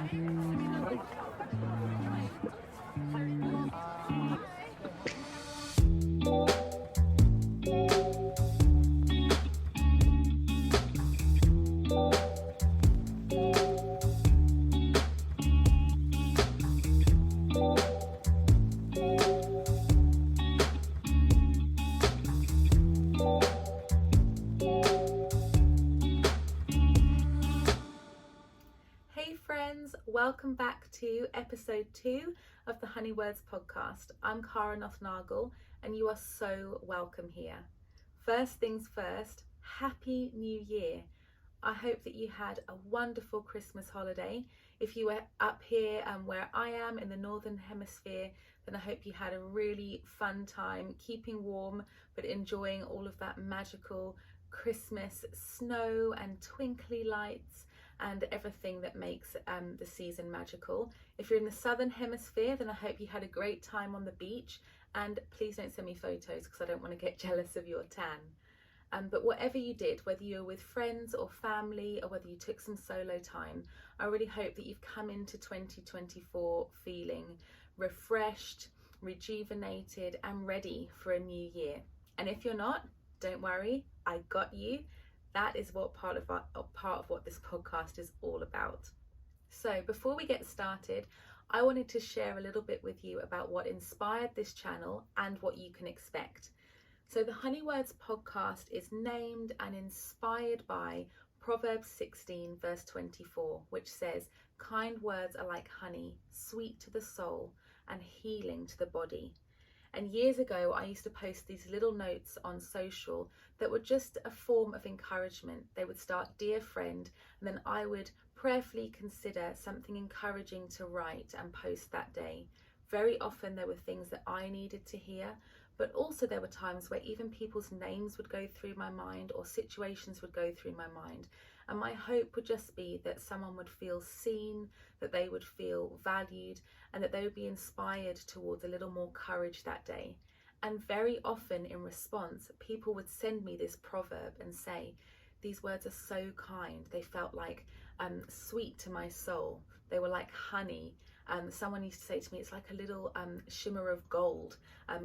Hey friends, welcome back to episode 2 of the Honey Words podcast. I'm Kara Nothnagel and you are so welcome here. First things first, Happy New Year. I hope that you had a wonderful Christmas holiday. If you were up here where I am in the Northern Hemisphere, then I hope you had a really fun time keeping warm but enjoying all of that magical Christmas snow and twinkly lights and everything that makes the season magical. If you're in the Southern Hemisphere, then I hope you had a great time on the beach, and please don't send me photos because I don't want to get jealous of your tan. But whatever you did, whether you're with friends or family or whether you took some solo time, I really hope that you've come into 2024 feeling refreshed, rejuvenated and ready for a new year. And if you're not, don't worry, I got you. That is what part of what this podcast is all about. So before we get started, I wanted to share a little bit with you about what inspired this channel and what you can expect. So the Honey Words podcast is named and inspired by Proverbs 16 verse 24, which says, "Kind words are like honey, sweet to the soul and healing to the body." And years ago, I used to post these little notes on social that were just a form of encouragement. They would start, "Dear friend," and then I would prayerfully consider something encouraging to write and post that day. Very often there were things that I needed to hear, but also there were times where even people's names would go through my mind or situations would go through my mind. And my hope would just be that someone would feel seen, that they would feel valued, and that they would be inspired towards a little more courage that day. And very often in response, people would send me this proverb and say, "These words are so kind. They felt like sweet to my soul. They were like honey." Someone used to say to me, "It's like a little shimmer of gold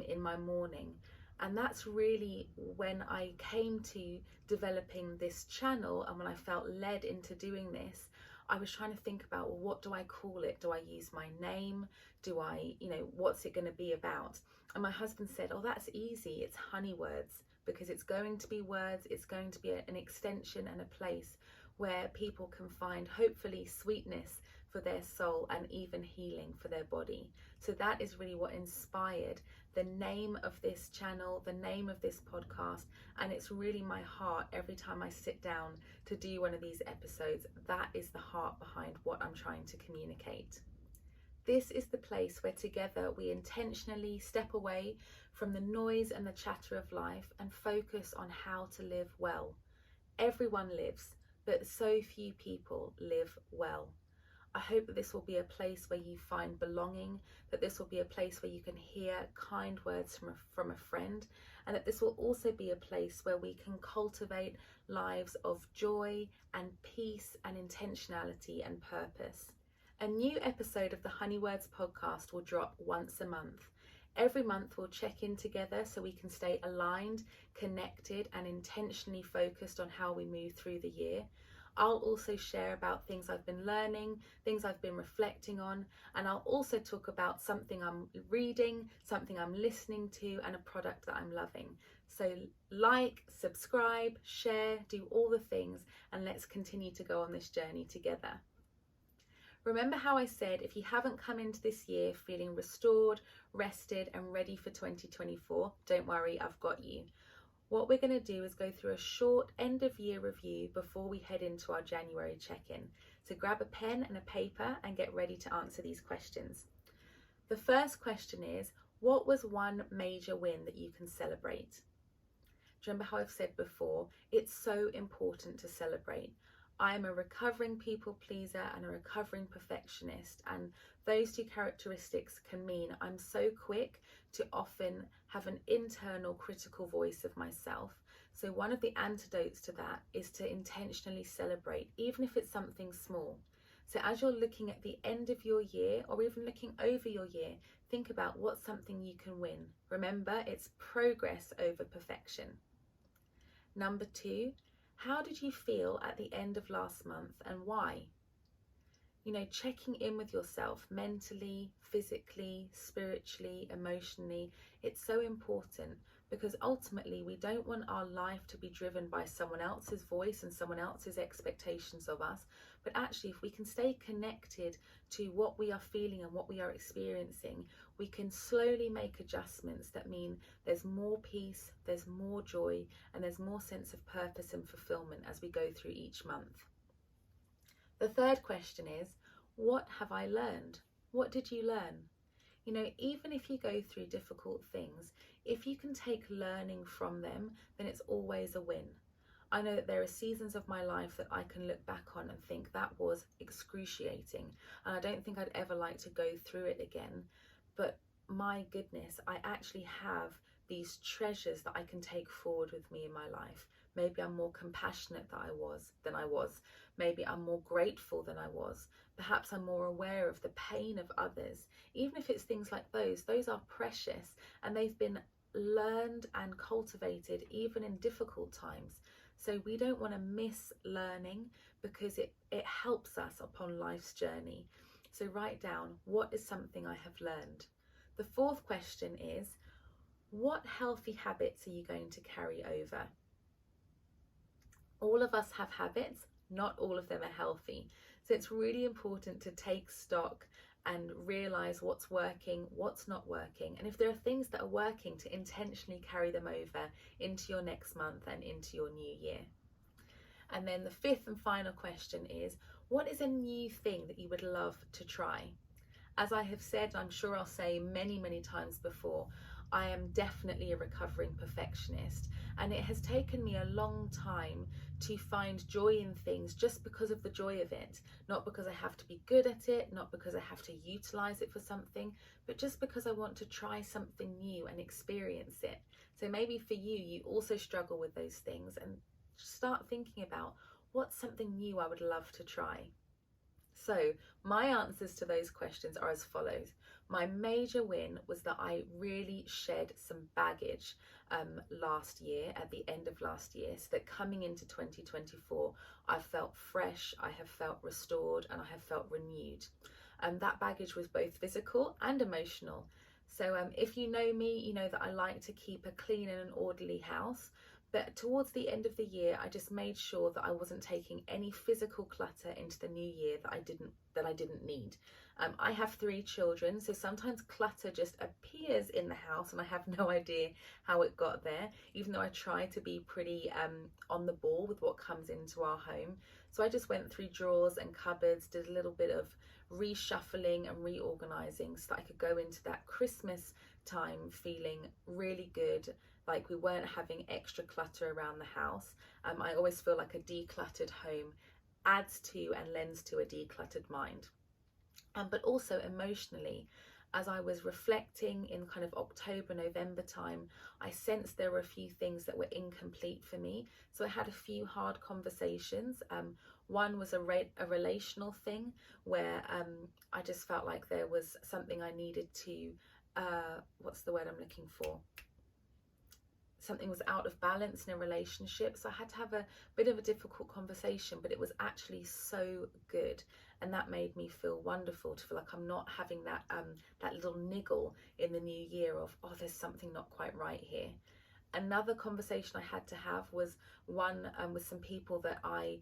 in my morning." And that's really when I came to developing this channel, and when I felt led into doing this, I was trying to think about, well, what do I call it? Do I use my name? Do I, what's it going to be about? And my husband said, "Oh, that's easy. It's Honey Words," because it's going to be words. It's going to be an extension and a place where people can find hopefully sweetness for their soul and even healing for their body. So that is really what inspired the name of this channel, the name of this podcast, and it's really my heart every time I sit down to do one of these episodes. That is the heart behind what I'm trying to communicate. This is the place where together we intentionally step away from the noise and the chatter of life and focus on how to live well. Everyone lives, but so few people live well. I hope that this will be a place where you find belonging, that this will be a place where you can hear kind words from a friend, and that this will also be a place where we can cultivate lives of joy and peace and intentionality and purpose. A new episode of the Honey Words podcast will drop once a month. Every month we'll check in together so we can stay aligned, connected, and intentionally focused on how we move through the year. I'll also share about things I've been learning, things I've been reflecting on, and I'll also talk about something I'm reading, something I'm listening to, and a product that I'm loving. So like, subscribe, share, do all the things, and let's continue to go on this journey together. Remember how I said if you haven't come into this year feeling restored, rested, and ready for 2024, don't worry, I've got you. What we're going to do is go through a short end of year review before we head into our January check-in. So grab a pen and a paper and get ready to answer these questions. The first question is, what was one major win that you can celebrate? Do you remember how I've said before, it's so important to celebrate. I am a recovering people pleaser and a recovering perfectionist, and those two characteristics can mean I'm so quick to often have an internal critical voice of myself. So one of the antidotes to that is to intentionally celebrate, even if it's something small. So as you're looking at the end of your year, or even looking over your year, think about what's something you can win. Remember, it's progress over perfection. Number 2, how did you feel at the end of last month and why? You know, checking in with yourself mentally, physically, spiritually, emotionally, it's so important, because ultimately we don't want our life to be driven by someone else's voice and someone else's expectations of us. But actually, if we can stay connected to what we are feeling and what we are experiencing, we can slowly make adjustments that mean there's more peace, there's more joy, and there's more sense of purpose and fulfillment as we go through each month. The third question is, what have I learned? What did you learn? You know, even if you go through difficult things, if you can take learning from them, then it's always a win. I know that there are seasons of my life that I can look back on and think that was excruciating, and I don't think I'd ever like to go through it again. But my goodness, I actually have these treasures that I can take forward with me in my life. Maybe I'm more compassionate than I was. Maybe I'm more grateful than I was. Perhaps I'm more aware of the pain of others. Even if it's things like those are precious, and they've been learned and cultivated even in difficult times. So we don't want to miss learning, because it helps us upon life's journey. So write down, what is something I have learned? The fourth question is, what healthy habits are you going to carry over? All of us have habits, not all of them are healthy. So it's really important to take stock and realize what's working, what's not working. And if there are things that are working, to intentionally carry them over into your next month and into your new year. And then the fifth and final question is, what is a new thing that you would love to try? As I have said, I'm sure I'll say many, many times before, I am definitely a recovering perfectionist, and it has taken me a long time to find joy in things just because of the joy of it. Not because I have to be good at it, not because I have to utilize it for something, but just because I want to try something new and experience it. So maybe for you, you also struggle with those things, and start thinking about what's something new I would love to try. So my answers to those questions are as follows. My major win was that I really shed some baggage last year, at the end of last year, so that coming into 2024, I felt fresh, I have felt restored, and I have felt renewed. That baggage was both physical and emotional. So if you know me, you know that I like to keep a clean and an orderly house. But towards the end of the year, I just made sure that I wasn't taking any physical clutter into the new year that I didn't need. I have 3 children, so sometimes clutter just appears in the house and I have no idea how it got there, even though I try to be pretty on the ball with what comes into our home. So I just went through drawers and cupboards, did a little bit of reshuffling and reorganizing so that I could go into that Christmas time feeling really good, like we weren't having extra clutter around the house. I always feel like a decluttered home adds to and lends to a decluttered mind. But also emotionally, as I was reflecting in kind of October, November time, I sensed there were a few things that were incomplete for me. So I had a few hard conversations. One was a relational thing where I just felt like there was something I needed to, what's the word I'm looking for? Something was out of balance in a relationship. So I had to have a bit of a difficult conversation, but it was actually so good. And that made me feel wonderful, to feel like I'm not having that that little niggle in the new year of, oh, there's something not quite right here. Another conversation I had to have was one with some people that I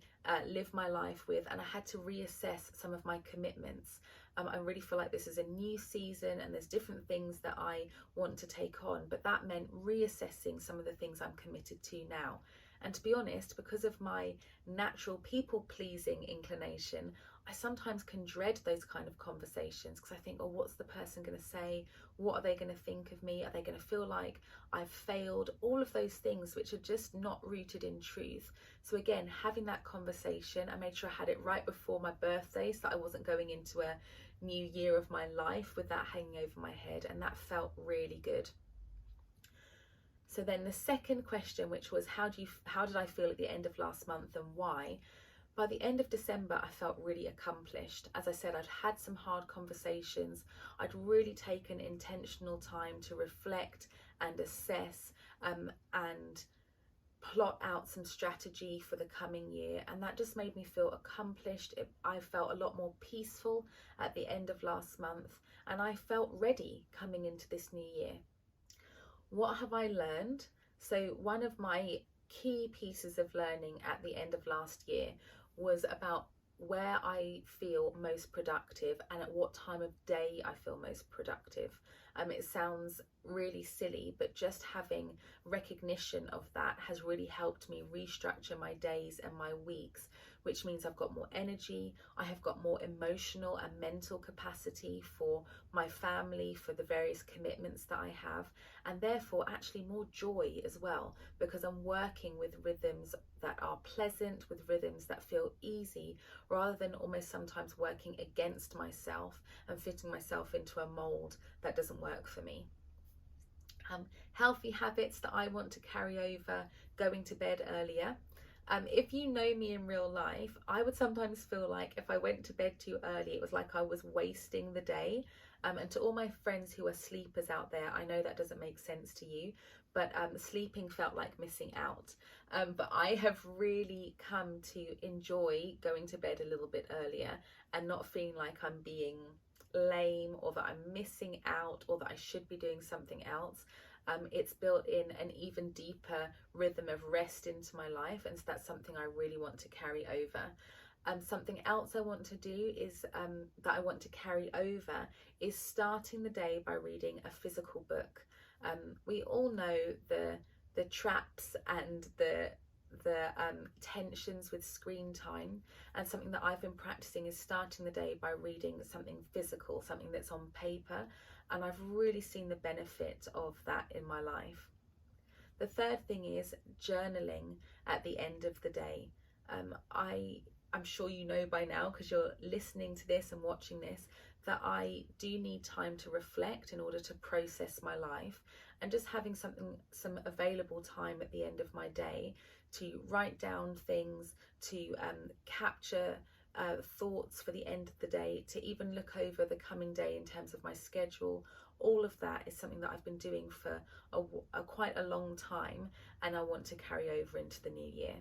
live my life with, and I had to reassess some of my commitments. I really feel like this is a new season and there's different things that I want to take on, but that meant reassessing some of the things I'm committed to now. And to be honest, because of my natural people-pleasing inclination, I sometimes can dread those kind of conversations, because I think, oh, what's the person going to say? What are they going to think of me? Are they going to feel like I've failed? All of those things which are just not rooted in truth. So again, having that conversation, I made sure I had it right before my birthday so that I wasn't going into a new year of my life with that hanging over my head, and that felt really good. So then the second question, which was how did I feel at the end of last month and why? by the end of December, I felt really accomplished. As I said, I'd had some hard conversations. I'd really taken intentional time to reflect and assess and plot out some strategy for the coming year, and that just made me feel accomplished. I felt a lot more peaceful at the end of last month, and I felt ready coming into this new year. What have I learned? So one of my key pieces of learning at the end of last year was about where I feel most productive and at what time of day I feel most productive. It sounds really silly, but just having recognition of that has really helped me restructure my days and my weeks, which means I've got more energy, I have got more emotional and mental capacity for my family, for the various commitments that I have, and therefore actually more joy as well, because I'm working with rhythms that are pleasant, with rhythms that feel easy, rather than almost sometimes working against myself and fitting myself into a mold that doesn't work for me. Healthy habits that I want to carry over: going to bed earlier. If you know me in real life, I would sometimes feel like if I went to bed too early, it was like I was wasting the day. And to all my friends who are sleepers out there, I know that doesn't make sense to you, but sleeping felt like missing out. But I have really come to enjoy going to bed a little bit earlier and not feeling like I'm being lame or that I'm missing out or that I should be doing something else. It's built in an even deeper rhythm of rest into my life, and so that's something I really want to carry over. Something else I want to do is that I want to carry over is starting the day by reading a physical book. We all know the traps and the tensions with screen time, and something that I've been practicing is starting the day by reading something physical, something that's on paper, and I've really seen the benefit of that in my life. The third thing is journaling at the end of the day. I'm sure you know by now, because you're listening to this and watching this, that I do need time to reflect in order to process my life, and just having some available time at the end of my day to write down things, to capture thoughts for the end of the day, to even look over the coming day in terms of my schedule. All of that is something that I've been doing for quite a long time, and I want to carry over into the new year.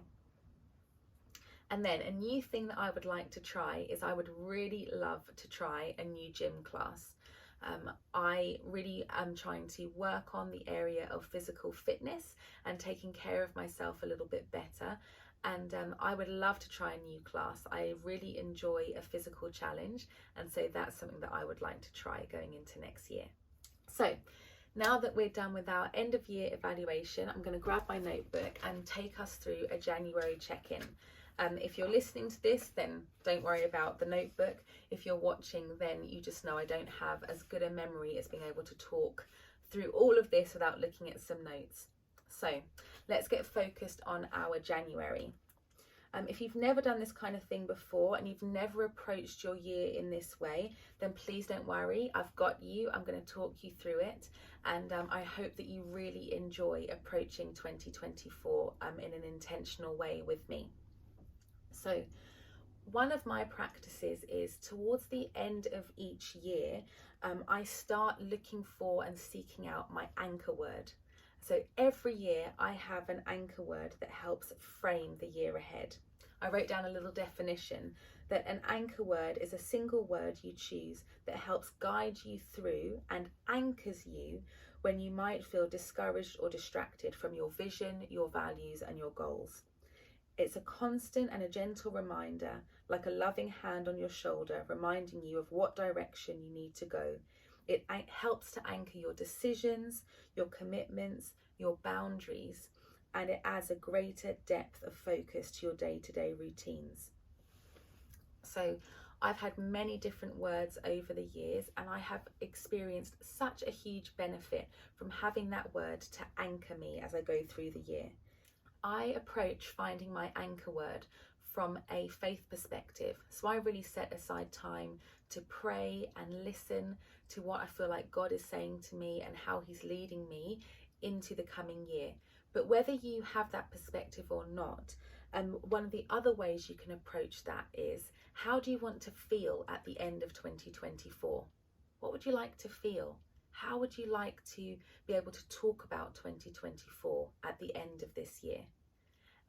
And then a new thing that I would like to try is I would really love to try a new gym class. I really am trying to work on the area of physical fitness and taking care of myself a little bit better. And I would love to try a new class. I really enjoy a physical challenge, and so that's something that I would like to try going into next year. So now that we're done with our end of year evaluation, I'm going to grab my notebook and take us through a January check-in. If you're listening to this, then don't worry about the notebook. If you're watching, then you just know I don't have as good a memory as being able to talk through all of this without looking at some notes. So let's get focused on our January. If you've never done this kind of thing before and you've never approached your year in this way, then please don't worry. I've got you. I'm going to talk you through it. And I hope that you really enjoy approaching 2024 in an intentional way with me. So one of my practices is towards the end of each year, I start looking for and seeking out my anchor word. So every year I have an anchor word that helps frame the year ahead. I wrote down a little definition that an anchor word is a single word you choose that helps guide you through and anchors you when you might feel discouraged or distracted from your vision, your values, and your goals. It's a constant and a gentle reminder, like a loving hand on your shoulder, reminding you of what direction you need to go. It helps to anchor your decisions, your commitments, your boundaries, and it adds a greater depth of focus to your day-to-day routines. So I've had many different words over the years, and I have experienced such a huge benefit from having that word to anchor me as I go through the year. I approach finding my anchor word from a faith perspective. So I really set aside time to pray and listen to what I feel like God is saying to me and how he's leading me into the coming year. But whether you have that perspective or not, One of the other ways you can approach that is, how do you want to feel at the end of 2024? What would you like to feel? How would you like to be able to talk about 2024 at the end of this year?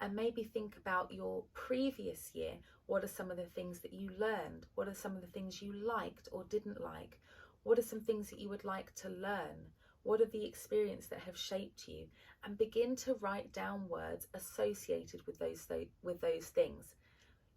And maybe think about your previous year. What are some of the things that you learned? What are some of the things you liked or didn't like? What are some things that you would like to learn? What are the experiences that have shaped you? And begin to write down words associated with those things.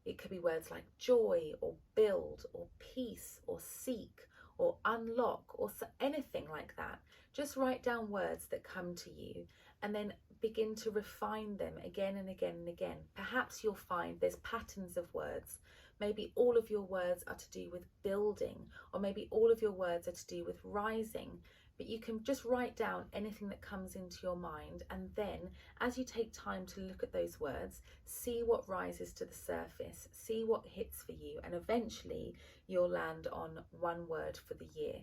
It could be words like joy or build or peace or seek or unlock or anything like that. Just write down words that come to you and then begin to refine them again and again and again. Perhaps you'll find there's patterns of words. Maybe all of your words are to do with building, or maybe all of your words are to do with rising. But you can just write down anything that comes into your mind, and then as you take time to look at those words, see what rises to the surface, see what hits for you, and eventually you'll land on one word for the year.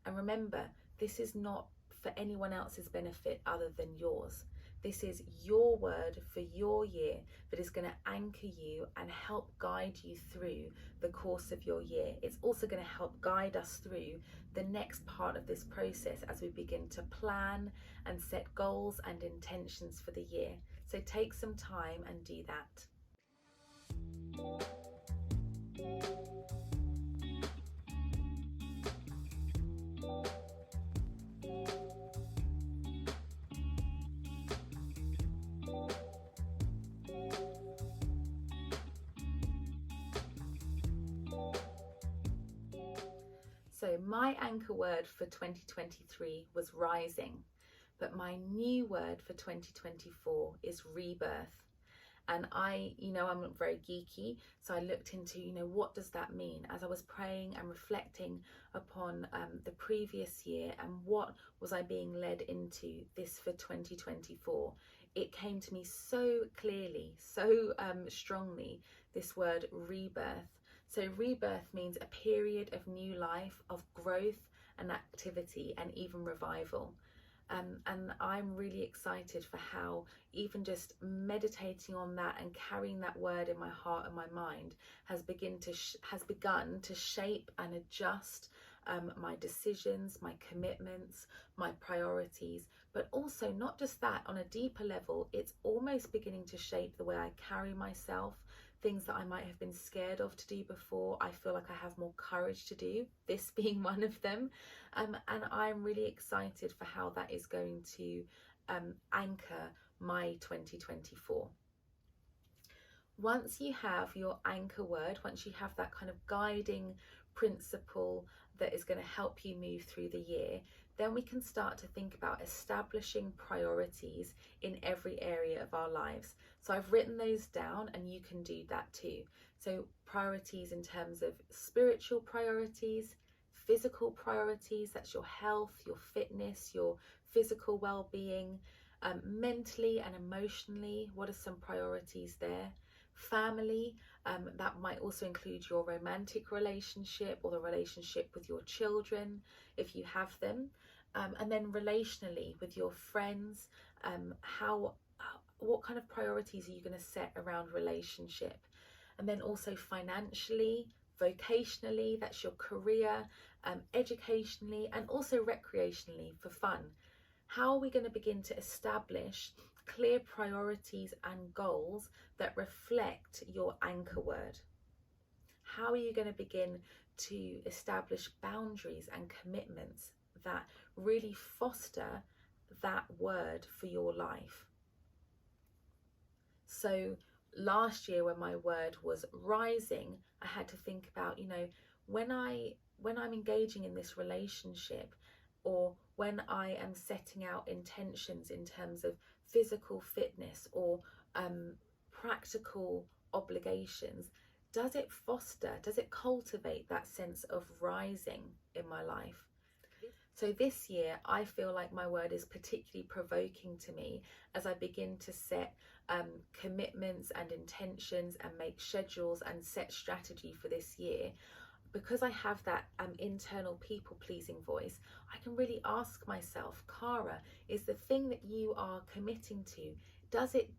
And remember, this is not for anyone else's benefit other than yours. This is your word for your year that is going to anchor you and help guide you through the course of your year. It's also going to help guide us through the next part of this process as we begin to plan and set goals and intentions for the year. So take some time and do that. So my anchor word for 2023 was rising, but my new word for 2024 is rebirth. And I'm very geeky, so I looked into, what does that mean? As I was praying and reflecting upon the previous year and what was I being led into this for 2024, it came to me so clearly, so strongly, this word rebirth. So rebirth means a period of new life, of growth and activity and even revival. And I'm really excited for how even just meditating on that and carrying that word in my heart and my mind has begun to shape and adjust my decisions, my commitments, my priorities, but also not just that, on a deeper level, it's almost beginning to shape the way I carry myself. Things that I might have been scared of to do before, I feel like I have more courage to do, this being one of them. And I'm really excited for how that is going to anchor my 2024. Once you have your anchor word, once you have that kind of guiding principle that is going to help you move through the year, then we can start to think about establishing priorities in every area of our lives. So I've written those down and you can do that too. So priorities in terms of spiritual priorities, physical priorities, that's your health, your fitness, your physical well-being, mentally and emotionally, what are some priorities there? Family, that might also include your romantic relationship or the relationship with your children if you have them, and then relationally with your friends, what kind of priorities are you going to set around relationship? And then also financially, vocationally, that's your career, educationally, and also recreationally for fun. How are we going to begin to establish clear priorities and goals that reflect your anchor word? How are you going to begin to establish boundaries and commitments that really foster that word for your life? So last year when my word was rising, I had to think about, when I'm engaging in this relationship, or when I am setting out intentions in terms of physical fitness or practical obligations, does it cultivate that sense of rising in my life? So this year, I feel like my word is particularly provoking to me as I begin to set commitments and intentions and make schedules and set strategy for this year. Because I have that internal people-pleasing voice, I can really ask myself, Kara, is the thing that you are committing to, Does it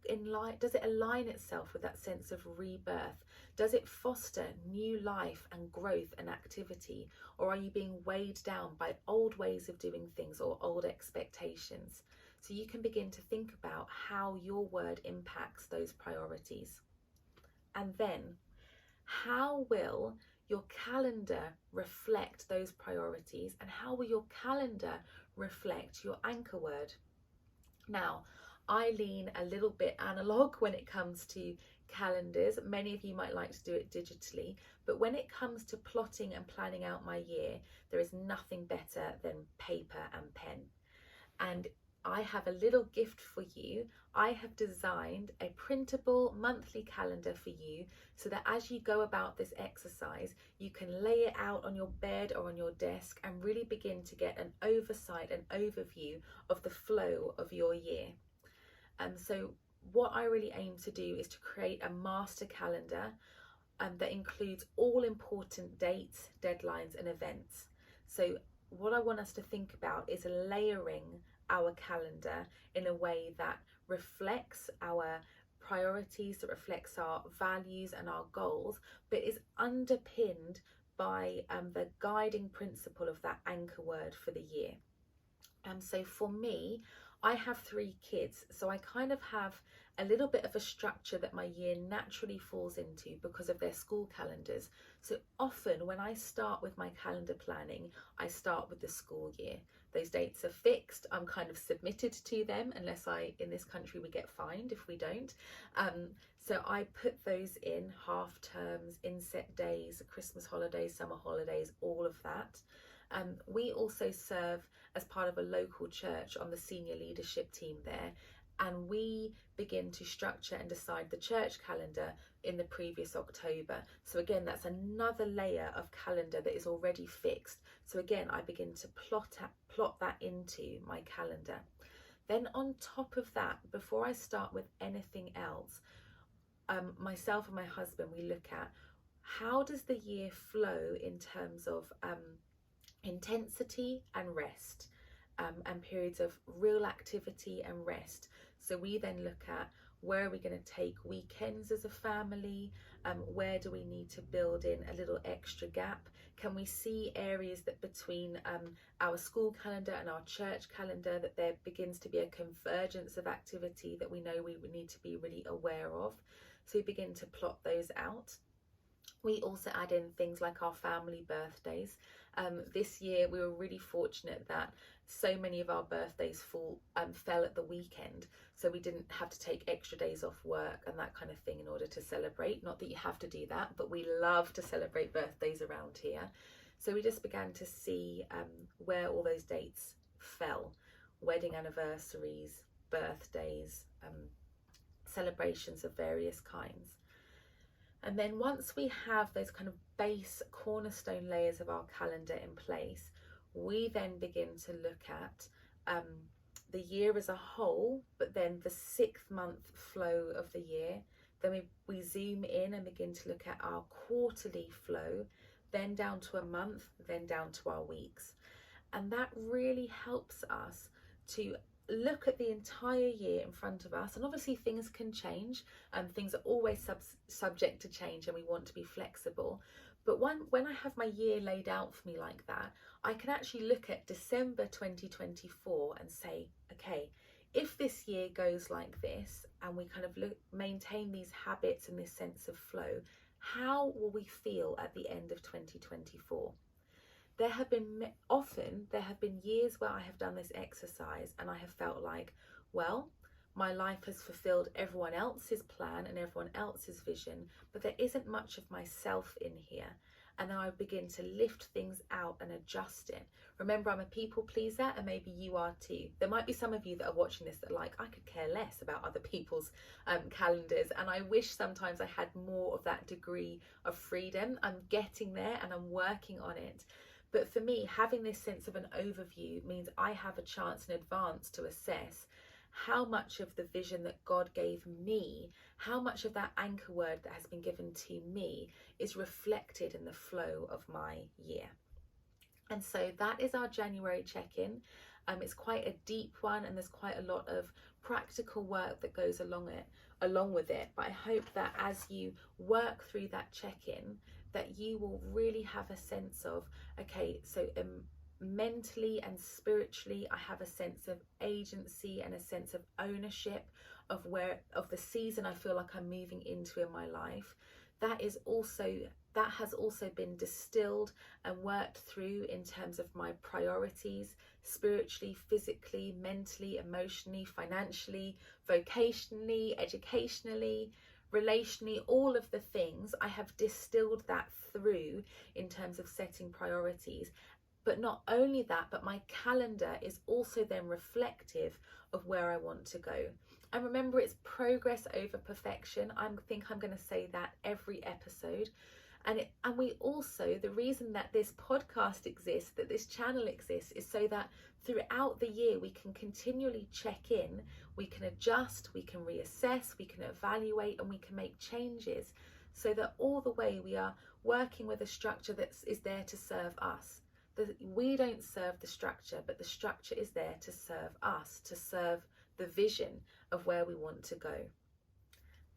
align itself with that sense of rebirth? Does it foster new life and growth and activity? Or are you being weighed down by old ways of doing things or old expectations? So you can begin to think about how your word impacts those priorities. And then, how will your calendar reflect those priorities, and how will your calendar reflect your anchor word? Now, I lean a little bit analog when it comes to calendars. Many of you might like to do it digitally, but when it comes to plotting and planning out my year, there is nothing better than paper and pen. And I have a little gift for you. I have designed a printable monthly calendar for you so that as you go about this exercise, you can lay it out on your bed or on your desk and really begin to get an oversight, an overview of the flow of your year. So what I really aim to do is to create a master calendar that includes all important dates, deadlines and events. So what I want us to think about is layering our calendar in a way that reflects our priorities, that reflects our values and our goals, but is underpinned by the guiding principle of that anchor word for the year. So for me, I have 3 kids, so I kind of have a little bit of a structure that my year naturally falls into because of their school calendars. So often when I start with my calendar planning, I start with the school year. Those dates are fixed. I'm kind of submitted to them unless in this country we get fined if we don't. So I put those in, half terms, inset days, Christmas holidays, summer holidays, all of that. We also serve as part of a local church on the senior leadership team there, and we begin to structure and decide the church calendar in the previous October. So again, that's another layer of calendar that is already fixed. So again, I begin to plot that into my calendar. Then on top of that, before I start with anything else, myself and my husband, we look at how does the year flow in terms of intensity and rest, and periods of real activity and rest. So we then look at where are we going to take weekends as a family, where do we need to build in a little extra gap? Can we see areas that between our school calendar and our church calendar that there begins to be a convergence of activity that we know we need to be really aware of? So we begin to plot those out. We also add in things like our family birthdays. This year we were really fortunate that so many of our birthdays fell at the weekend, so we didn't have to take extra days off work and that kind of thing in order to celebrate. Not that you have to do that, but we love to celebrate birthdays around here. So we just began to see where all those dates fell: wedding anniversaries, birthdays, celebrations of various kinds. And then once we have those kind of base cornerstone layers of our calendar in place, we then begin to look at the year as a whole, but then the 6-month flow of the year. Then we zoom in and begin to look at our quarterly flow, then down to a month, then down to our weeks. And that really helps us to look at the entire year in front of us. And obviously things can change, and things are always subject to change, and we want to be flexible. But when I have my year laid out for me like that, I can actually look at December 2024 and say, okay, if this year goes like this and we kind of maintain these habits and this sense of flow, how will we feel at the end of 2024? There have been years where I have done this exercise and I have felt like, well, my life has fulfilled everyone else's plan and everyone else's vision, but there isn't much of myself in here. And then I begin to lift things out and adjust it. Remember, I'm a people pleaser, and maybe you are too. There might be some of you that are watching this that are like, I could care less about other people's calendars, and I wish sometimes I had more of that degree of freedom. I'm getting there and I'm working on it. But for me, having this sense of an overview means I have a chance in advance to assess how much of the vision that God gave me, how much of that anchor word that has been given to me is reflected in the flow of my year. And so that is our January check-in. It's quite a deep one, and there's quite a lot of practical work that goes along with it. But I hope that as you work through that check-in, that you will really have a sense of, okay, so mentally and spiritually I have a sense of agency and a sense of ownership of the season I feel like I'm moving into in my life. That has also been distilled and worked through in terms of my priorities, spiritually, physically, mentally, emotionally, financially, vocationally, educationally, relationally, all of the things. I have distilled that through in terms of setting priorities. But not only that, but my calendar is also then reflective of where I want to go. And remember, it's progress over perfection. I think I'm going to say that every episode. And we also, the reason that this podcast exists, that this channel exists, is so that throughout the year we can continually check in, we can adjust, we can reassess, we can evaluate, and we can make changes, so that all the way we are working with a structure that is there to serve us. We don't serve the structure, but the structure is there to serve us, to serve the vision of where we want to go.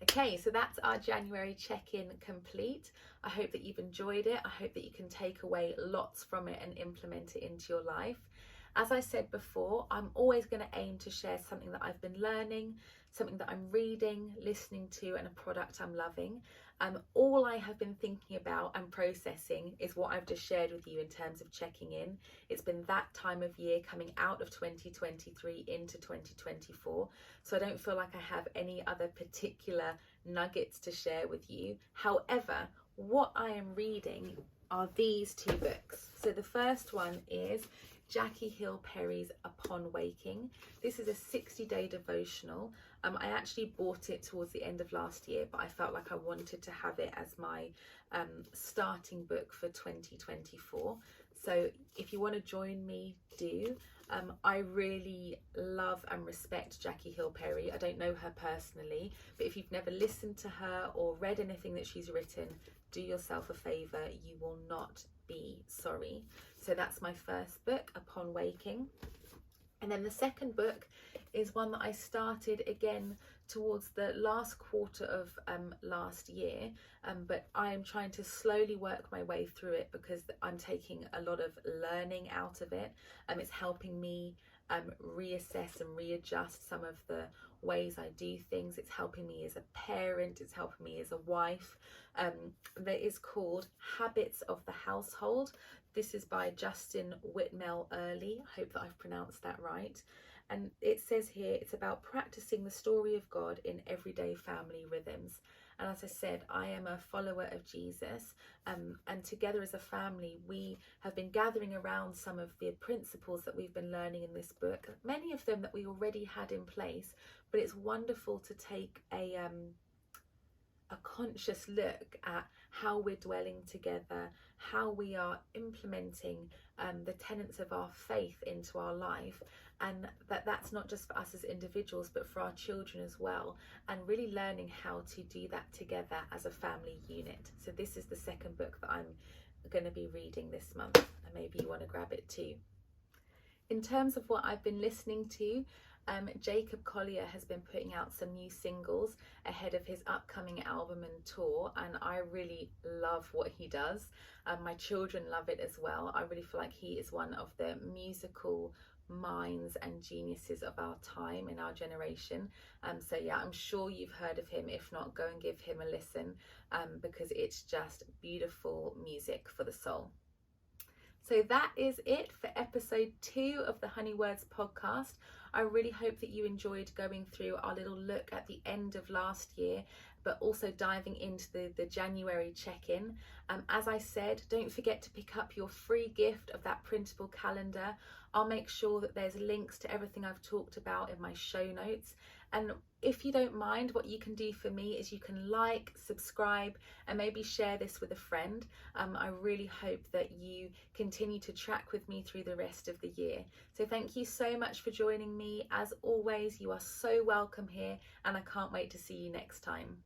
Okay, so that's our January check-in complete. I hope that you've enjoyed it. I hope that you can take away lots from it and implement it into your life. As I said before, I'm always going to aim to share something that I've been learning, something that I'm reading, listening to, and a product I'm loving. All I have been thinking about and processing is what I've just shared with you in terms of checking in. It's been that time of year coming out of 2023 into 2024. So I don't feel like I have any other particular nuggets to share with you. However, what I am reading are these two books. So the first one is Jackie Hill Perry's Upon Waking. This is a 60-day devotional. I actually bought it towards the end of last year, but I felt like I wanted to have it as my starting book for 2024. So if you want to join me, do. I really love and respect Jackie Hill Perry. I don't know her personally, but if you've never listened to her or read anything that she's written, do yourself a favour. You will not be sorry. So that's my first book, Upon Waking. And then the second book is one that I started again towards the last quarter of last year, but I am trying to slowly work my way through it because I'm taking a lot of learning out of it. It's helping me reassess and readjust some of the ways I do things. It's helping me as a parent, it's helping me as a wife. That is called Habits of the Household. This is by Justin Whitmel Early. I hope that I've pronounced that right. And it says here, it's about practicing the story of God in everyday family rhythms. And as I said, I am a follower of Jesus, and together as a family, we have been gathering around some of the principles that we've been learning in this book, many of them that we already had in place, but it's wonderful to take a conscious look at how we're dwelling together, how we are implementing the tenets of our faith into our life, and that's not just for us as individuals but for our children as well, and really learning how to do that together as a family unit. So this is the second book that I'm going to be reading this month, and maybe you want to grab it too. In terms of what I've been listening to, Jacob Collier has been putting out some new singles ahead of his upcoming album and tour, and I really love what he does. My children love it as well. I really feel like he is one of the musical minds and geniuses of our time, in our generation. So yeah, I'm sure you've heard of him. If not, go and give him a listen, because it's just beautiful music for the soul. So that is it for episode 2 of the Honey Words podcast. I really hope that you enjoyed going through our little look at the end of last year, but also diving into the January check-in. As I said, don't forget to pick up your free gift of that printable calendar. I'll make sure that there's links to everything I've talked about in my show notes. And if you don't mind, what you can do for me is you can like, subscribe, and maybe share this with a friend. I really hope that you continue to track with me through the rest of the year. So thank you so much for joining me. As always, you are so welcome here, and I can't wait to see you next time.